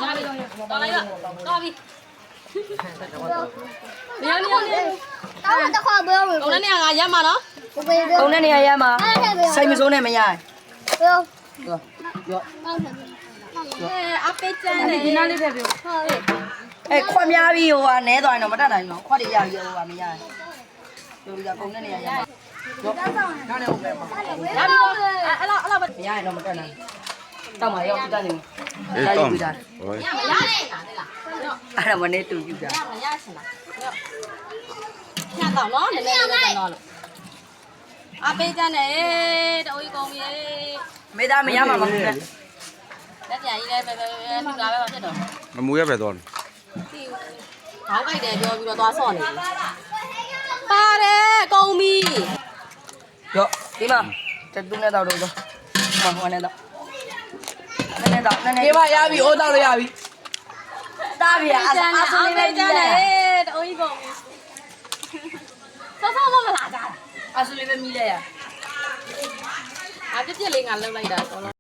တော်လိုက်တော့တော်ပြီနေရနေရနေ တော့ခေါ်ပြောလို့ ကုန်တဲ့နေရာကရက်မှာနော် ကိုပေးပြော ကုန်းတဲ့နေရာရမှာစိတ်မစိုးနဲ့မရ ပြော ရော အပေးချမ်းတယ်ဒီနားလေးထည့်ပြော ဟုတ် ခွက်များပြီးဟိုကနဲသွားရင်တော့မတတ်နိုင်တော့ခွက်တွေရပြီးဟိုကမရတို့ဒီကကုန်းတဲ့နေရာရမှာရောနားနေဟုတ်ပဲမှာ ရပြီတော့အဲ့လောက်ပဲ မရရင်တော့မတတ်နိုင်တောက်မှာရောက်တတ်နေ အေးတော့ဟို ရမရရှင်လားလေလား အဲ့ဒါမနေတူကြည့်ကြ ရမရရှင်လားညတော့နော်နည်းနည်းလေးတော့လို့အပေးချမ်းတယ်တော်ကြီးကုန်ပြီ မေသားမရမှာမဟုတ်ဘူး လက်ပြန်ကြီးလည်းပဲလူလာပဲမဖြစ်တော့ မမူရပဲတော့ ဒီခေါင်းကြိုက်တယ်ပြောပြီးတော့သွားဆော့နေပါတယ်ကုန်ပြီ ရောဒီမှာတူနဲ့တော့တော့မဟိုနဲ့တော့နည်းနည်းတော့နည်းနည်း ဒီမှာရပြီအိုးတောက်လို့ရပြီ တားပြီအဆူလေးပဲကြည့်ရ တော်ကြီးကုန်ပြီဆော့မမလာကြတာ အဆူလေးပဲမိလိုက်ရ အပြစ်ပြစ်လေးငါလှုပ်လိုက်တာတော့